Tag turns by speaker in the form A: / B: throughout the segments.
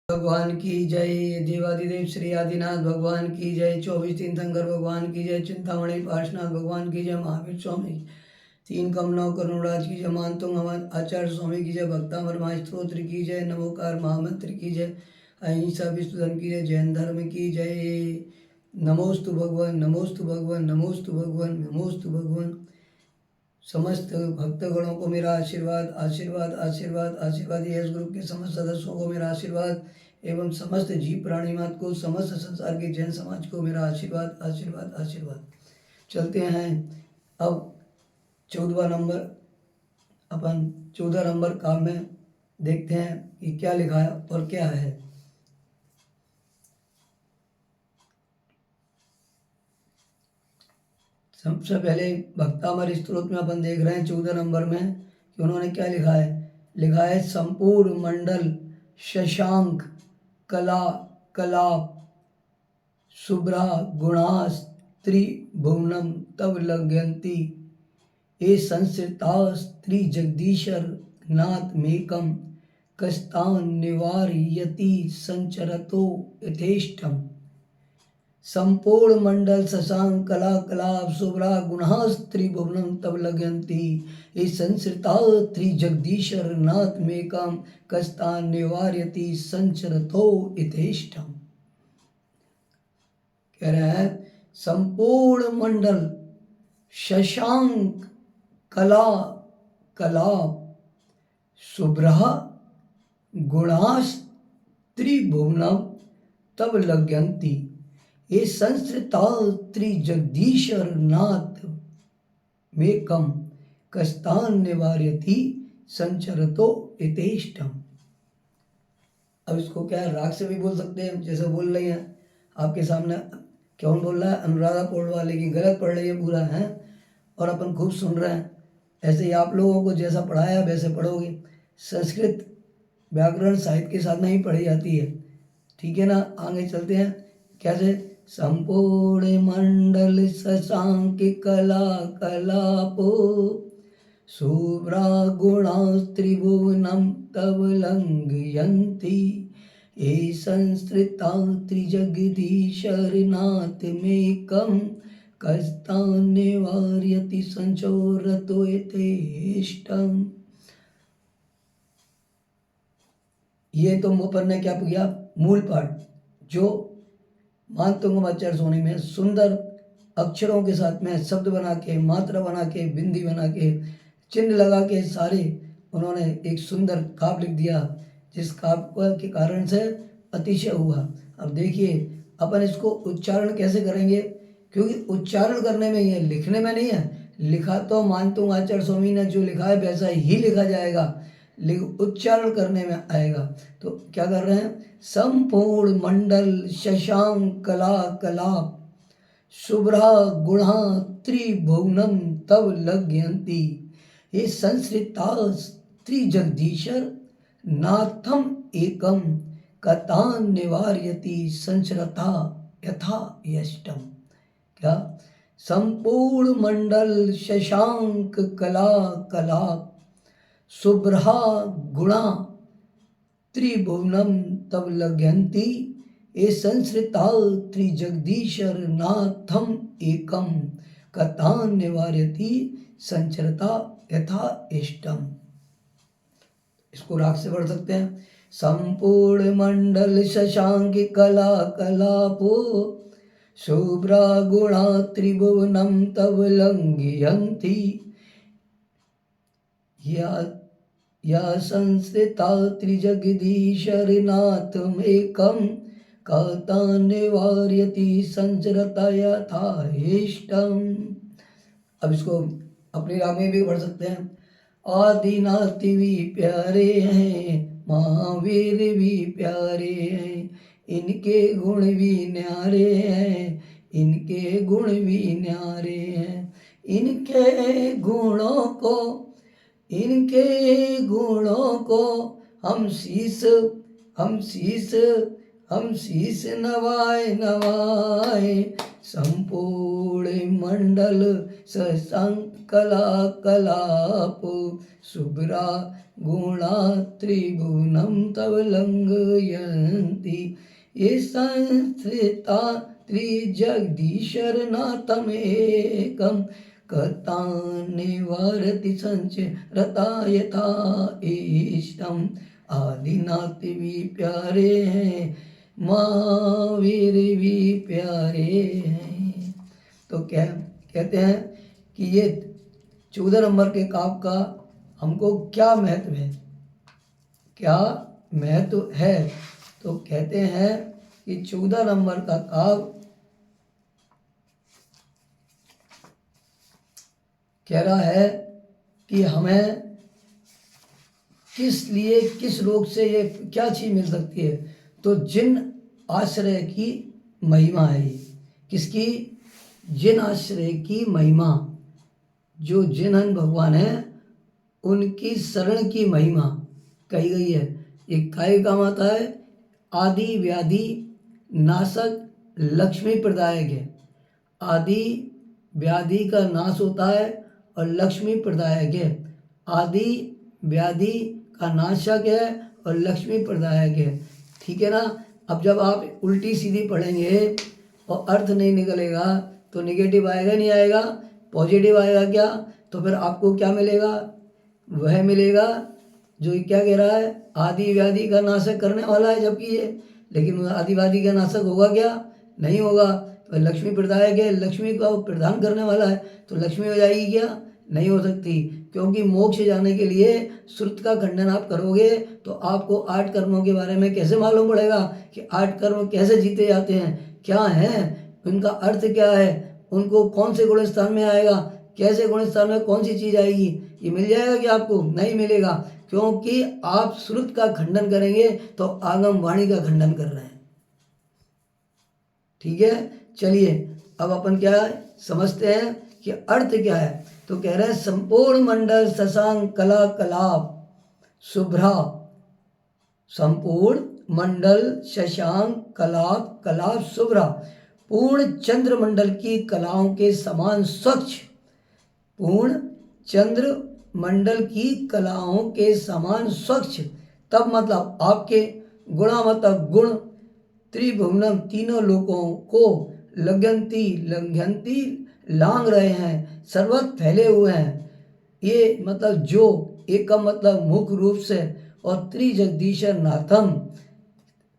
A: भगवान की जय। देवादिदेव श्री आदिनाथ भगवान की जय। 24 तीर्थंकर भगवान की जय। चिंतामणि पार्श्वनाथ भगवान की जय। महावीर स्वामी तीन कमलों करुणराज की जय। मानतुंग आचार्य स्वामी की जय। भक्तामर स्त्रोत्र की जय। नमोकार महामंत्र की जय। अहिंसा विष्णुधन की जय। जैन धर्म की जय। नमोस्तु भगवान, नमोस्तु भगवान, नमोस्तु भगवान, नमोस्तु भगवान। समस्त भक्तगणों को मेरा आशीर्वाद आशीर्वाद आशीर्वाद आशीर्वाद। यस ग्रुप के समस्त सदस्यों को मेरा आशीर्वाद एवं समस्त जीव प्राणी मात्र को, समस्त संसार के जैन समाज को मेरा आशीर्वाद आशीर्वाद आशीर्वाद। चलते हैं अब 14 नंबर, अपन 14 नंबर काम में देखते हैं कि क्या लिखा है और क्या है। सबसे पहले भक्तामर स्तोत्र में अपन देख रहे हैं 14 नंबर में कि उन्होंने क्या लिखा है। लिखा है संपूर्ण मंडल शशांक कला कलाप शुभ्रा गुणास त्रिभुवनम तव लग्यंती ए संस्कृता स्त्री जगदीशर नाथ मेकम कस्तान निवारयति संचरतो यथेष्टम। संपूर्ण मंडल शशांक कला कलाप शुभ्रा गुणास्त्रिभुवनम तब लगयंती ये संसृता त्रिजगदीशर नाथ मेकम कस्तान निवार्यति संचरतो यथेष्टम। कह रहे हैं संपूर्ण मंडल शशांक कला कलाप शुभ्रा गुणास्त्रिभुवनम तब लगयंती ये संस्कृता त्रिजगदीशर नाथ मेकम कस्तान निवार्यति संचरतो यथेष्टम। अब इसको क्या है, राग से भी बोल सकते हैं, जैसे बोल रही हैं आपके सामने। कौन बोल रहा है? अनुराधा पौडवाल, लेकिन गलत पढ़ रही है पूरा है और अपन खूब सुन रहे हैं। ऐसे ही आप लोगों को जैसा पढ़ाया वैसे पढ़ोगे। संस्कृत व्याकरण साहित्य के साथ नहीं पढ़ी जाती है, ठीक है ना। आगे चलते हैं कैसे। संपूर्ण मंडल शशांक कला कलापो शुभ्रा गुणा त्रिभुवनम तव लंघयन्ति ये संस्कृता त्रिजगदीशर नाथ मेकम कस्तान निवार्यति संचरतो यथेष्टम। ये तो अपन ने क्या किया, मूल पाठ जो मानतुंग आचार्य स्वामी में सुंदर अक्षरों के साथ में शब्द बना के, मात्रा बना के, बिंदी बना के, चिन्ह लगा के सारे उन्होंने एक सुंदर काव्य लिख दिया, जिस काव्य के कारण से अतिशय हुआ। अब देखिए अपन इसको उच्चारण कैसे करेंगे, क्योंकि उच्चारण करने में ये लिखने में नहीं है। लिखा तो मानतुंग आचार्य स्वामी ने जो लिखा है वैसा ही लिखा जाएगा, लेकिन उच्चारण करने में आएगा। तो क्या कर रहे हैं, संपूर्ण मंडल शशांक कला कलाप शुभ्रा गुणा त्रिभुवनम तव लग्यंती ये संस्कृता त्रिजगदीशर नाथम एकम कतान निवार्यति संचरता यथा यष्टम। क्या, संपूर्ण मंडल शशांक कला कलाप शुभ्रा गुणा त्रिभुवनम तब लग्यंती ये संस्कृता त्रिजगदीशर नाथम एकम कथान निवार्यति संचरता यथा इष्टम। इसको राग से पढ़ सकते हैं। संपूर्ण मंडल शशांक कला कलापो शुभ्रा गुणा त्रिभुवनम तब लंघयन्ति या संस्कृता त्रिजगदीशर नाथम एकम कथान निवार्यति संचरता यथा इष्टम। अब इसको अपने राग में भी पढ़ सकते हैं। आदिनाथ भी प्यारे हैं, महावीर भी प्यारे हैं, इनके गुण भी न्यारे हैं, इनके गुण भी न्यारे हैं, इनके गुणों को हम शीस नवाए। संपूर्ण मंडल शशांक कला कलापो शुभ्रा गुणा त्रिभुवनं तव लंघयन्ति ये संस्थिता त्रिजगदीशरनाथमेकं कर्ता निवारति संचरता यथा इष्टम। आदिनाथ भी प्यारे हैं, महावीर भी प्यारे हैं। तो कहते हैं कि ये 14 नंबर के काव्य का हमको क्या महत्व है, क्या महत्व है। तो कहते हैं कि 14 नंबर का काव्य कह रहा है कि हमें किस लिए, किस रोग से ये क्या चीज़ मिल सकती है। तो जिन आश्रय की महिमा है ये, किसकी, जिन आश्रय की महिमा, जो जिन भगवान हैं उनकी शरण की महिमा कही गई है। ये काय काम आता है, आदि व्याधि नाशक लक्ष्मी प्रदायक है। आदि व्याधि का नाश होता है और लक्ष्मी प्रदायक है। आदि व्याधि का नाशक है और लक्ष्मी प्रदायक है। ठीक है ना। अब जब आप उल्टी सीधी पढ़ेंगे और अर्थ नहीं निकलेगा तो निगेटिव आएगा नहीं आएगा, पॉजिटिव आएगा क्या, तो फिर आपको क्या मिलेगा, वह मिलेगा जो क्या कह रहा है, आदि व्याधि का नाशक करने वाला है। जबकि ये, लेकिन आदि व्याधि का नाशक होगा क्या, नहीं होगा। तो लक्ष्मी प्रदायक है, लक्ष्मी का प्रदान करने वाला है, तो लक्ष्मी हो जाएगी क्या, नहीं हो सकती। क्योंकि मोक्ष जाने के लिए श्रुत का खंडन आप करोगे तो आपको 8 कर्मों के बारे में कैसे मालूम पड़ेगा कि 8 कर्म कैसे जीते जाते हैं, क्या हैं, उनका अर्थ क्या है, उनको कौन से गुण स्थान में आएगा, कैसे गुण स्थान में कौन सी चीज़ आएगी, ये मिल जाएगा कि आपको नहीं मिलेगा। क्योंकि आप श्रुत का खंडन करेंगे तो आगम वाणी का खंडन कर रहे हैं। ठीक है, चलिए अब अपन क्या है समझते हैं कि अर्थ क्या है। तो कह रहे हैं संपूर्ण मंडल शशांक कला कलाप शुभ्रा, संपूर्ण मंडल शशांक कलाप कलाप शुभ्रा, पूर्ण चंद्र मंडल की कलाओं के समान स्वच्छ, पूर्ण चंद्र मंडल की कलाओं के समान स्वच्छ। तब मतलब आपके गुणा मतलब गुण, त्रिभुवनम तीनों लोकों को लंघयंती लांग रहे हैं, सर्वत्र फैले हुए हैं। ये मतलब जो, एक का मतलब मुख्य रूप से, और त्रिजगदीशर नाथम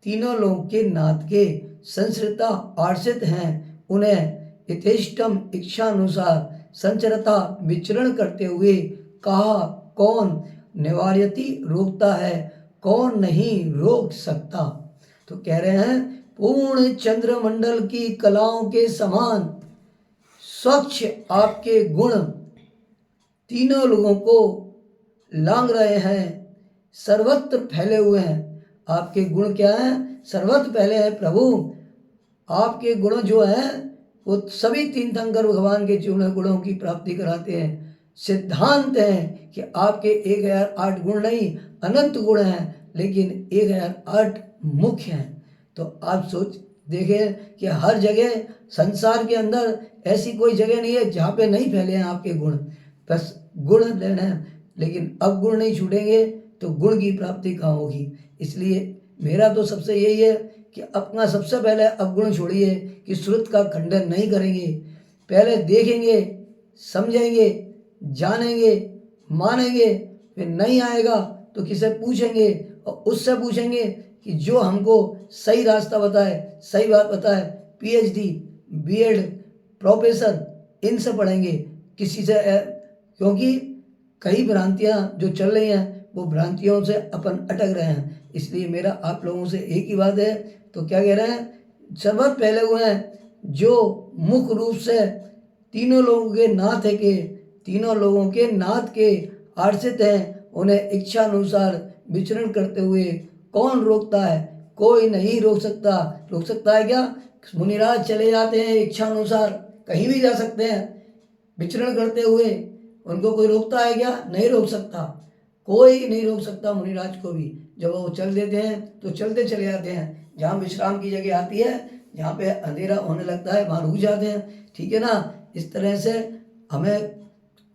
A: तीनों लोगों के नाथ के संसृता आश्रित हैं, उन्हें यथेष्टम इच्छानुसार संचरता विचरण करते हुए कहा कौन निवार्यति रोकता है, कौन नहीं रोक सकता। तो कह रहे हैं पूर्ण चंद्रमंडल की कलाओं के समान स्वच्छ आपके गुण तीनों लोगों को लांग रहे हैं, सर्वत्र फैले हुए हैं। आपके गुण क्या हैं, सर्वत्र फैले हैं प्रभु। आपके गुण जो हैं वो सभी तीन शंकर भगवान के चुने गुणों की प्राप्ति कराते हैं। सिद्धांत है कि आपके 1008 गुण नहीं, अनंत गुण हैं, लेकिन 1008 मुख्य हैं। तो आप सोच देखें कि हर जगह संसार के अंदर ऐसी कोई जगह नहीं है जहाँ पे नहीं फैले हैं आपके गुण। बस गुण लेना है, लेकिन अब गुण नहीं छूटेंगे तो गुण की प्राप्ति कहाँ होगी। इसलिए मेरा तो सबसे यही है कि अपना सबसे पहले अवगुण छोड़िए कि श्रुत का खंडन नहीं करेंगे। पहले देखेंगे, समझेंगे, जानेंगे, मानेंगे, फिर नहीं आएगा तो किसे पूछेंगे और उससे पूछेंगे कि जो हमको सही रास्ता बताए, सही बात बताए। पीएचडी, बीएड, प्रोफेसर इनसे पढ़ेंगे, किसी से, क्योंकि कई भ्रांतियाँ जो चल रही हैं वो भ्रांतियों से अपन अटक रहे हैं। इसलिए मेरा आप लोगों से एक ही बात है। तो क्या कह रहे हैं, सर्वत्र फैले हुए हैं, जो मुख्य रूप से तीनों लोगों के नाथ है के, तीनों लोगों के नाथ के आश्रित हैं, उन्हें इच्छा अनुसार विचरण करते हुए कौन रोकता है, कोई नहीं रोक सकता। रोक सकता है क्या, मुनिराज चले जाते हैं इच्छा अनुसार, कहीं भी जा सकते हैं विचरण करते हुए, उनको कोई रोकता है क्या, नहीं रोक सकता, कोई नहीं रोक सकता मुनिराज को भी। जब वो चल देते हैं तो चलते चले जाते हैं, जहाँ विश्राम की जगह आती है, जहाँ पे अंधेरा होने लगता है वहाँ रुक जाते हैं। ठीक है ना। इस तरह से हमें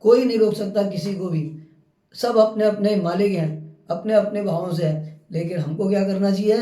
A: कोई नहीं रोक सकता किसी को भी। सब अपने अपने मालिक हैं, अपने अपने भावों से हैं। लेकिन हमको क्या करना चाहिए?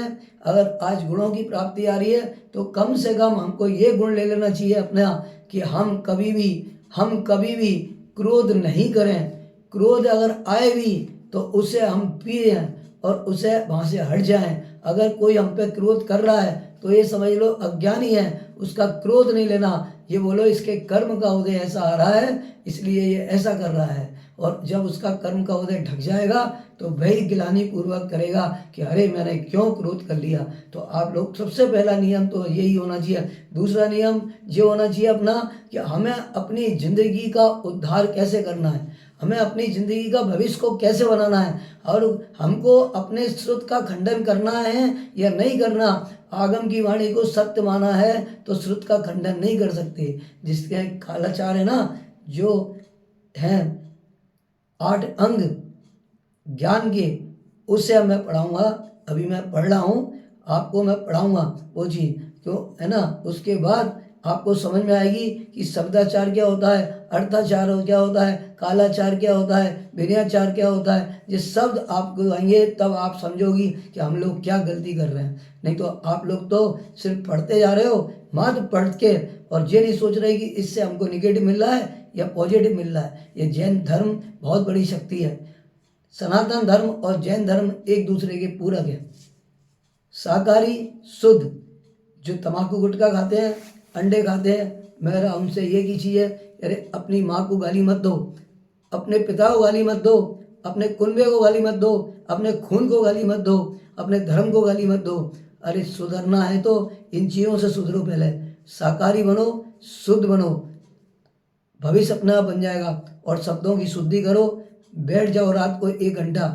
A: अगर आज गुणों की प्राप्ति आ रही है तो कम से कम हमको ये गुण ले लेना चाहिए अपना कि हम कभी भी क्रोध नहीं करें। क्रोध अगर आए भी तो उसे हम पिए और उसे वहाँ से हट जाएं। अगर कोई हम पे क्रोध कर रहा है तो ये समझ लो अज्ञानी है, उसका क्रोध नहीं लेना। ये बोलो इसके कर्म का उदय ऐसा आ रहा है इसलिए ये ऐसा कर रहा है। और जब उसका कर्म का उदय ढक जाएगा तो वही गिलानी पूर्वक करेगा कि अरे मैंने क्यों क्रोध कर लिया। तो आप लोग सबसे पहला नियम तो यही होना चाहिए। दूसरा नियम ये होना चाहिए अपना कि हमें अपनी जिंदगी का उद्धार कैसे करना है, हमें अपनी जिंदगी का भविष्य को कैसे बनाना है, और हमको अपने श्रुत का खंडन करना है या नहीं करना। आगम की वाणी को सत्य माना है तो श्रुत का खंडन नहीं कर सकते। जिसके कालाचार है ना, जो हैं 8 अंग ज्ञान के, उससे मैं पढ़ाऊँगा। अभी मैं पढ़ रहा हूँ, आपको मैं पढ़ाऊँगा वो चीज़, क्यों है ना। उसके बाद आपको समझ में आएगी कि शब्दाचार क्या होता है, अर्थाचार क्या होता है, कालाचार क्या होता है, विनयाचार क्या होता है। ये शब्द आपको आएंगे तब आप समझोगी कि हम लोग क्या गलती कर रहे हैं। नहीं तो आप लोग तो सिर्फ पढ़ते जा रहे हो, मात्र पढ़ के, और ये नहीं सोच रहे कि इससे हमको निगेटिव मिल रहा है या पॉजिटिव मिल रहा है। ये जैन धर्म बहुत बड़ी शक्ति है। सनातन धर्म और जैन धर्म एक दूसरे के पूरक है। शाकाहारी शुद्ध जो तम्बाकू गुटखा खाते हैं, अंडे खाते हैं, मेरा उनसे ये की चीज़ है, अरे अपनी माँ को गाली मत दो, अपने पिता को गाली मत दो, अपने कुनबे को गाली मत दो, अपने खून को गाली मत दो, अपने धर्म को गाली मत दो। अरे सुधरना है तो इन चीज़ों से सुधरो। पहले शाकाहारी बनो, शुद्ध बनो, भविष्य अपना आप बन जाएगा। और शब्दों की शुद्धि करो, बैठ जाओ रात को 1 घंटा,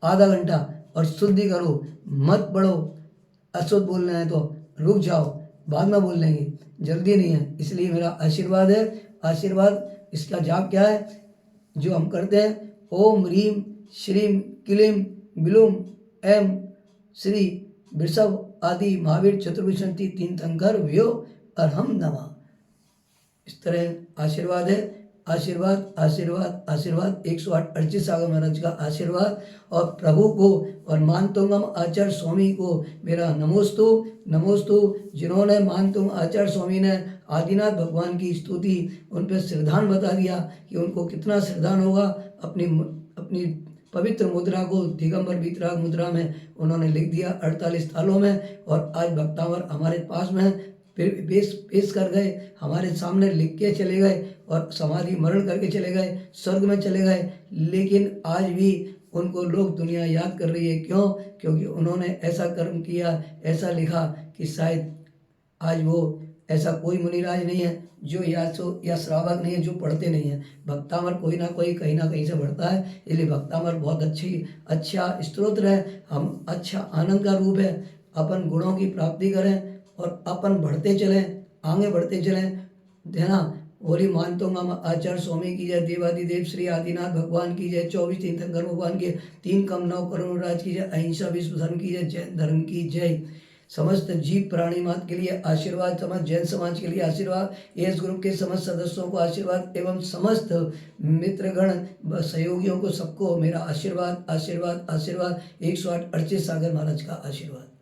A: आधा घंटा और शुद्धि करो। मत पढ़ो, अशुद्ध बोल रहे हैं तो रुक जाओ, बाद में बोल लेंगे, जल्दी नहीं है। इसलिए मेरा आशीर्वाद है। आशीर्वाद इसका जाप क्या है जो हम करते हैं? ओम ह्रीम श्रीम क्लीम बिलुम एम श्री वृषभ आदि महावीर चतुर्विशंति 3 तंकर व्यो अरहम नमः। इस तरह आशीर्वाद है। आशीर्वाद आशीर्वाद आशीर्वाद 108 अर्चित सागर महाराज का आशीर्वाद, और प्रभु को और मानतुंगम आचार्य स्वामी को मेरा नमोस्तु नमोस्तु। जिन्होंने मानतुंग आचार्य स्वामी ने आदिनाथ भगवान की स्तुति उन पर श्रद्धान बता दिया कि उनको कितना श्रद्धान होगा। अपनी पवित्र मुद्रा को दिगंबर वीतराग मुद्रा में उन्होंने लिख दिया 48 तालों में, और आज भक्तावर हमारे पास में फिर पेश कर गए, हमारे सामने लिख के चले गए और समाधि मरण करके चले गए, स्वर्ग में चले गए। लेकिन आज भी उनको लोग दुनिया याद कर रही है। क्यों? क्योंकि उन्होंने ऐसा कर्म किया, ऐसा लिखा कि शायद आज वो ऐसा कोई मुनिराज नहीं है जो या श्रावक नहीं है जो पढ़ते नहीं है। भक्तामर कोई ना कोई कहीं ना कहीं से बढ़ता है। इसलिए भक्तामर बहुत अच्छा स्तोत्र है, हम अच्छा आनंद का रूप है। अपन गुणों की प्राप्ति करें और अपन बढ़ते चलें, आगे बढ़ते चलें, है ना। बोली मानतुंगम आचार्य स्वामी की जय, देवादिदेव श्री आदिनाथ भगवान की जय, 24 तीर्थंकर भगवान के 3 कम 9 करोड़ राज की जय, अहिंसा विश्व धर्म की जय, जैन धर्म की जय। समस्त जीव प्राणी मात्र के लिए आशीर्वाद, समस्त जैन समाज के लिए आशीर्वाद, एस ग्रुप के समस्त सदस्यों को आशीर्वाद एवं समस्त मित्रगण सहयोगियों को सबको मेरा आशीर्वाद आशीर्वाद आशीर्वाद। 108 अर्चित सागर महाराज का आशीर्वाद।